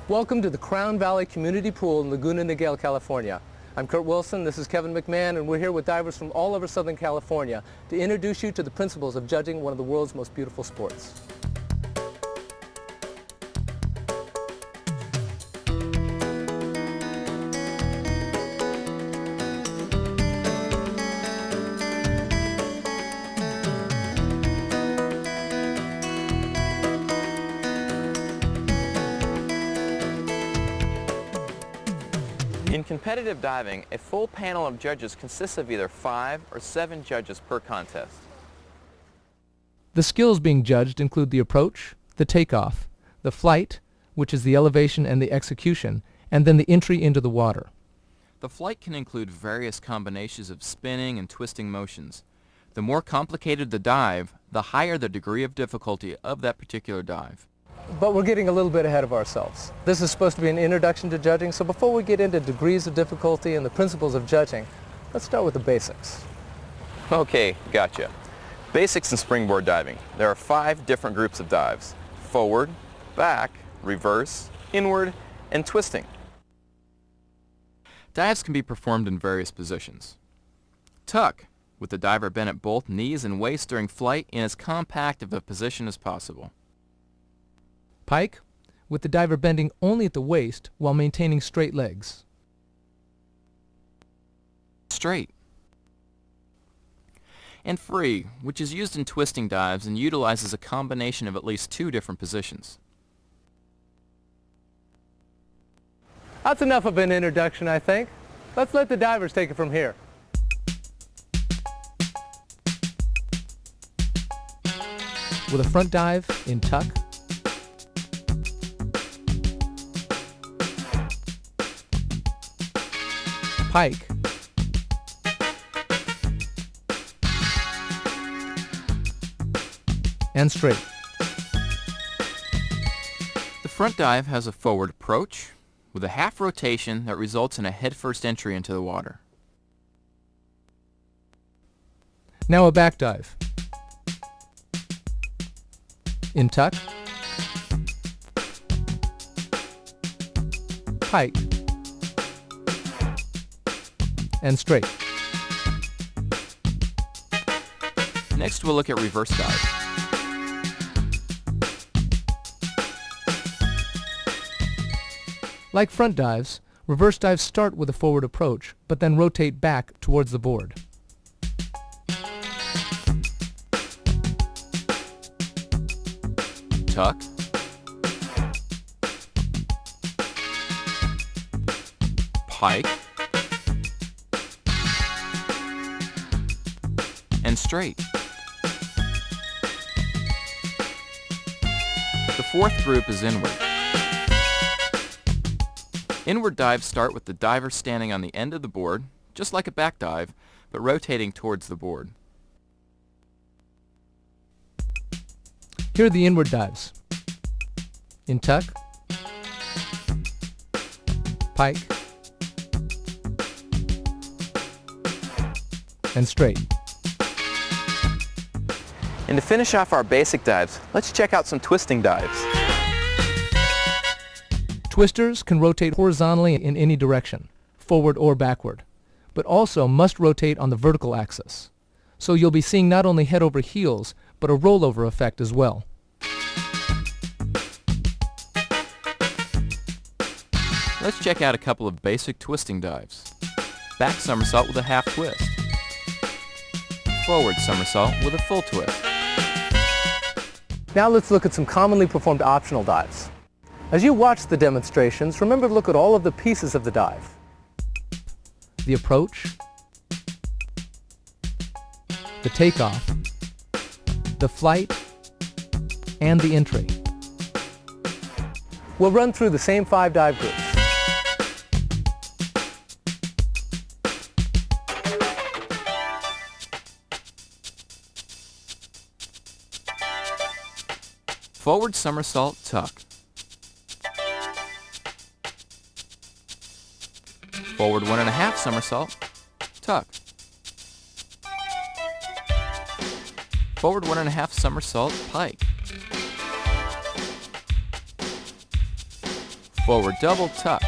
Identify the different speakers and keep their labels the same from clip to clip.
Speaker 1: Welcome to the Crown Valley Community Pool in Laguna Niguel, California. I'm Kurt Wilson, this is Kevin McMahon, and we're here with divers from all over Southern California to introduce you to the principles of judging one of the world's most beautiful sports.
Speaker 2: In competitive diving, a full panel of judges consists of either 5 or 7 judges per contest.
Speaker 1: The skills being judged include the approach, the takeoff, the flight, which is the elevation and the execution, and then the entry into the water.
Speaker 2: The flight can include various combinations of spinning and twisting motions. The more complicated the dive, the higher the degree of difficulty of that particular dive.
Speaker 1: But we're getting a little bit ahead of ourselves. This is supposed to be an introduction to judging, so before we get into degrees of difficulty and the principles of judging, let's start with the basics.
Speaker 2: Okay, gotcha. Basics in springboard diving. There are 5 different groups of dives: forward, back, reverse, inward, and twisting. Dives can be performed in various positions. Tuck, with the diver bent at both knees and waist during flight in as compact of a position as possible.
Speaker 1: Pike, with the diver bending only at the waist while maintaining straight legs.
Speaker 2: Straight. And free, which is used in twisting dives and utilizes a combination of at least 2 different positions.
Speaker 1: That's enough of an introduction, I think. Let's let the divers take it from here. With a front dive in tuck, pike, and straight.
Speaker 2: The front dive has a forward approach with a half rotation that results in a head-first entry into the water.
Speaker 1: Now a back dive. In tuck, pike, and straight.
Speaker 2: Next we'll look at reverse dive.
Speaker 1: Like front dives, reverse dives start with a forward approach, but then rotate back towards the board.
Speaker 2: Tuck, pike, and straight. The fourth group is inward. Inward dives start with the diver standing on the end of the board, just like a back dive, but rotating towards the board.
Speaker 1: Here are the inward dives. In tuck, pike, and straight.
Speaker 2: And to finish off our basic dives, let's check out some twisting dives.
Speaker 1: Twisters can rotate horizontally in any direction, forward or backward, but also must rotate on the vertical axis. So you'll be seeing not only head over heels, but a rollover effect as well.
Speaker 2: Let's check out a couple of basic twisting dives. Back somersault with a half twist. Forward somersault with a full twist.
Speaker 1: Now let's look at some commonly performed optional dives. As you watch the demonstrations, remember to look at all of the pieces of the dive. The approach, the takeoff, the flight, and the entry. We'll run through the same 5 dive groups.
Speaker 2: Forward somersault tuck. Forward 1.5 somersault tuck. Forward 1.5 somersault pike. Forward double tuck.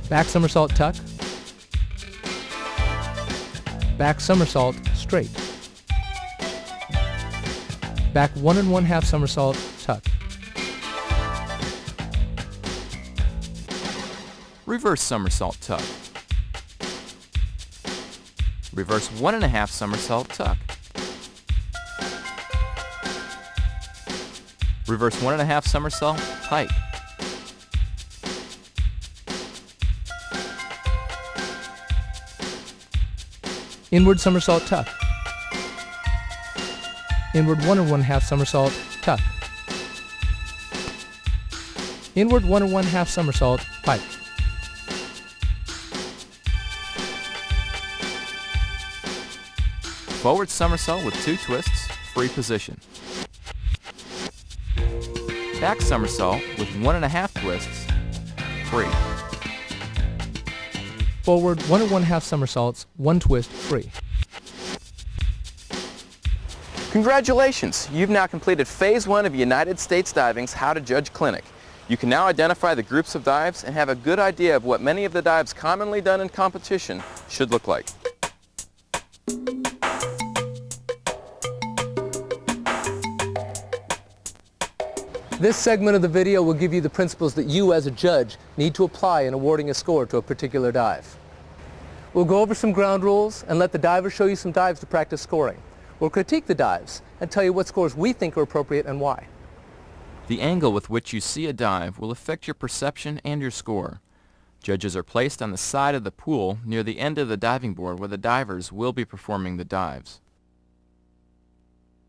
Speaker 1: Back somersault tuck. Back somersault straight. Back 1 1/2 somersault tuck.
Speaker 2: Reverse somersault tuck. Reverse 1 1/2 somersault tuck. Reverse 1 1/2 somersault pike.
Speaker 1: Inward somersault tuck. Inward 1 1/2 somersault tuck. Inward 1 1/2 somersault pike.
Speaker 2: Forward somersault with 2 twists, free position. Back somersault with 1 1/2 twists, free.
Speaker 1: Forward 1 1/2 somersaults, 1 twist free.
Speaker 2: Congratulations! You've now completed Phase 1 of United States Diving's How to Judge Clinic. You can now identify the groups of dives and have a good idea of what many of the dives commonly done in competition should look like.
Speaker 1: This segment of the video will give you the principles that you as a judge need to apply in awarding a score to a particular dive. We'll go over some ground rules and let the diver show you some dives to practice scoring. We'll critique the dives and tell you what scores we think are appropriate and why.
Speaker 2: The angle with which you see a dive will affect your perception and your score. Judges are placed on the side of the pool near the end of the diving board where the divers will be performing the dives.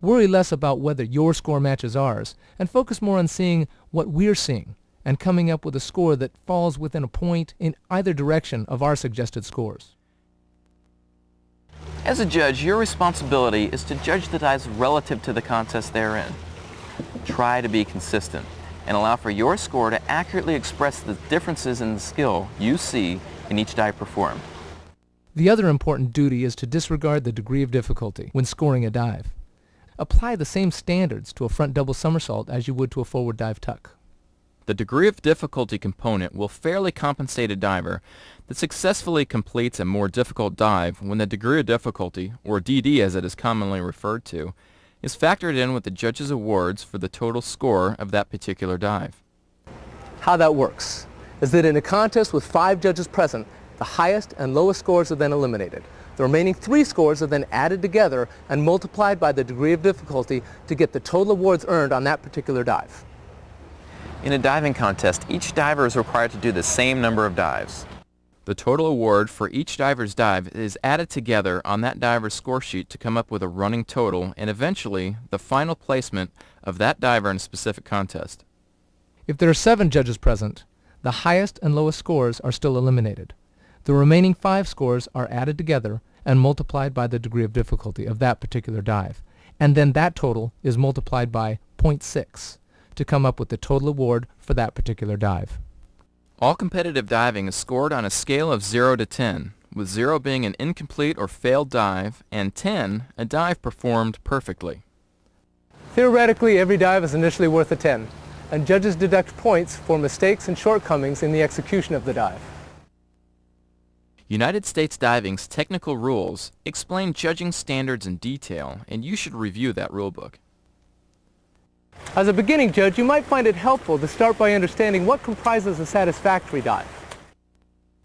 Speaker 1: Worry less about whether your score matches ours and focus more on seeing what we're seeing and coming up with a score that falls within a point in either direction of our suggested scores.
Speaker 2: As a judge, your responsibility is to judge the dives relative to the contest they're in. Try to be consistent and allow for your score to accurately express the differences in the skill you see in each dive performed.
Speaker 1: The other important duty is to disregard the degree of difficulty when scoring a dive. Apply the same standards to a front double somersault as you would to a forward dive tuck.
Speaker 2: The degree of difficulty component will fairly compensate a diver that successfully completes a more difficult dive when the degree of difficulty, or DD as it is commonly referred to, is factored in with the judge's awards for the total score of that particular dive.
Speaker 1: How that works is that in a contest with 5 judges present, the highest and lowest scores are then eliminated. The remaining 3 scores are then added together and multiplied by the degree of difficulty to get the total awards earned on that particular dive.
Speaker 2: In a diving contest, each diver is required to do the same number of dives. The total award for each diver's dive is added together on that diver's score sheet to come up with a running total and eventually the final placement of that diver in a specific contest.
Speaker 1: If there are 7 judges present, the highest and lowest scores are still eliminated. The remaining 5 scores are added together and multiplied by the degree of difficulty of that particular dive, and then that total is multiplied by 0.6 to come up with the total award for that particular dive.
Speaker 2: All competitive diving is scored on a scale of 0 to 10, with 0 being an incomplete or failed dive and 10 a dive performed perfectly.
Speaker 1: Theoretically, every dive is initially worth a 10, and judges deduct points for mistakes and shortcomings in the execution of the dive.
Speaker 2: United States Diving's technical rules explain judging standards in detail, and you should review that rulebook.
Speaker 1: As a beginning judge, you might find it helpful to start by understanding what comprises a satisfactory dive.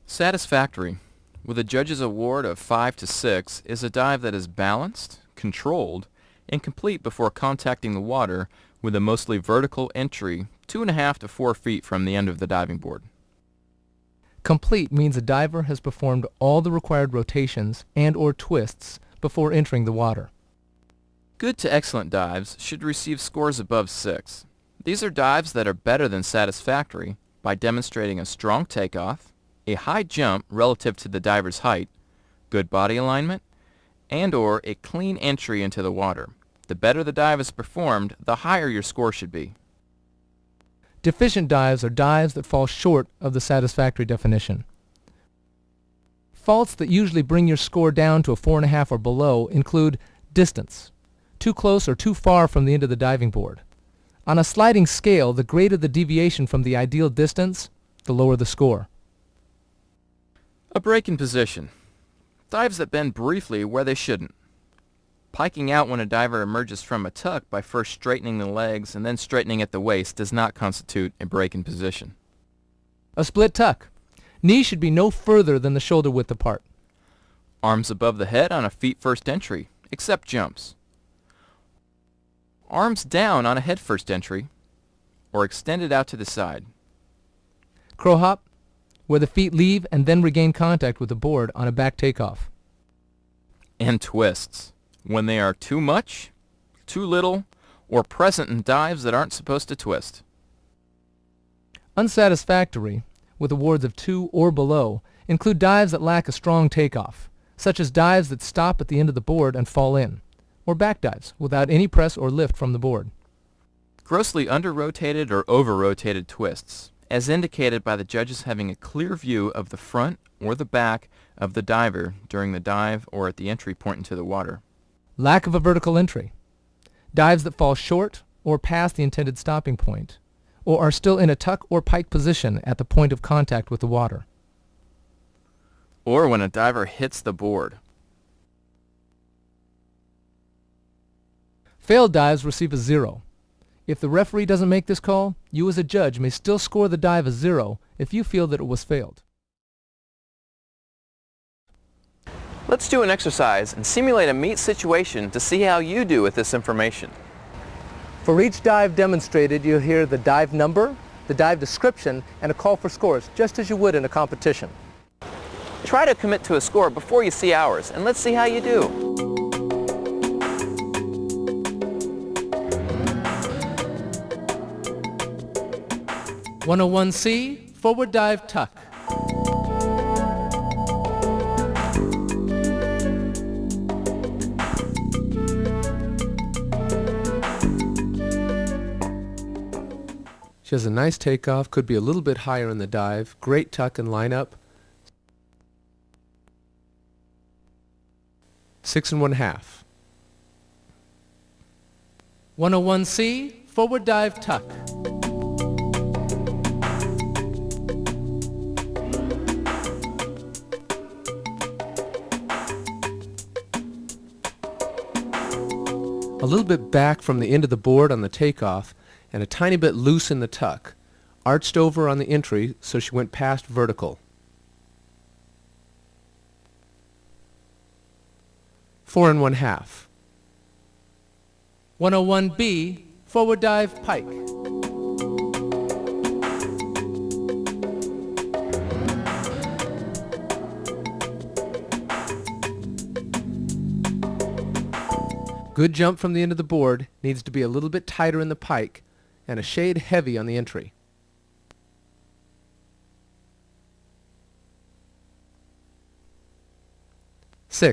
Speaker 2: Satisfactory, with a judge's award of 5 to 6, is a dive that is balanced, controlled, and complete before contacting the water with a mostly vertical entry 2.5 to 4 feet from the end of the diving board.
Speaker 1: Complete means a diver has performed all the required rotations and or twists before entering the water.
Speaker 2: Good to excellent dives should receive scores above 6. These are dives that are better than satisfactory by demonstrating a strong takeoff, a high jump relative to the diver's height, good body alignment, and or a clean entry into the water. The better the dive is performed, the higher your score should be.
Speaker 1: Deficient dives are dives that fall short of the satisfactory definition. Faults that usually bring your score down to a 4.5 or below include distance, too close or too far from the end of the diving board. On a sliding scale, the greater the deviation from the ideal distance, the lower the score.
Speaker 2: A break in position. Dives that bend briefly where they shouldn't. Piking out when a diver emerges from a tuck by first straightening the legs and then straightening at the waist does not constitute a break in position.
Speaker 1: A split tuck. Knees should be no further than the shoulder width apart.
Speaker 2: Arms above the head on a feet first entry, except jumps. Arms down on a head first entry, or extended out to the side.
Speaker 1: Crow hop, where the feet leave and then regain contact with the board on a back takeoff.
Speaker 2: And twists, when they are too much, too little, or present in dives that aren't supposed to twist.
Speaker 1: Unsatisfactory, with awards of 2 or below, include dives that lack a strong takeoff, such as dives that stop at the end of the board and fall in, or back dives without any press or lift from the board.
Speaker 2: Grossly under-rotated or over-rotated twists, as indicated by the judges having a clear view of the front or the back of the diver during the dive or at the entry point into the water.
Speaker 1: Lack of a vertical entry. Dives that fall short or past the intended stopping point, or are still in a tuck or pike position at the point of contact with the water.
Speaker 2: Or when a diver hits the board.
Speaker 1: Failed dives receive a 0. If the referee doesn't make this call, you as a judge may still score the dive a 0 if you feel that it was failed.
Speaker 2: Let's do an exercise and simulate a meet situation to see how you do with this information.
Speaker 1: For each dive demonstrated, you'll hear the dive number, the dive description, and a call for scores, just as you would in a competition.
Speaker 2: Try to commit to a score before you see ours, and let's see how you do.
Speaker 1: "101C, forward dive tuck."
Speaker 3: She has a nice takeoff, could be a little bit higher in the dive, great tuck and lineup. 6 1/2.
Speaker 1: 101C, forward dive tuck.
Speaker 3: A little bit back from the end of the board on the takeoff and a tiny bit loose in the tuck. Arched over on the entry so she went past vertical. 4 1/2.
Speaker 1: 101B, forward dive pike. Good jump from the end of the board, needs to be a little bit tighter in the pike and a shade heavy on the entry. 6.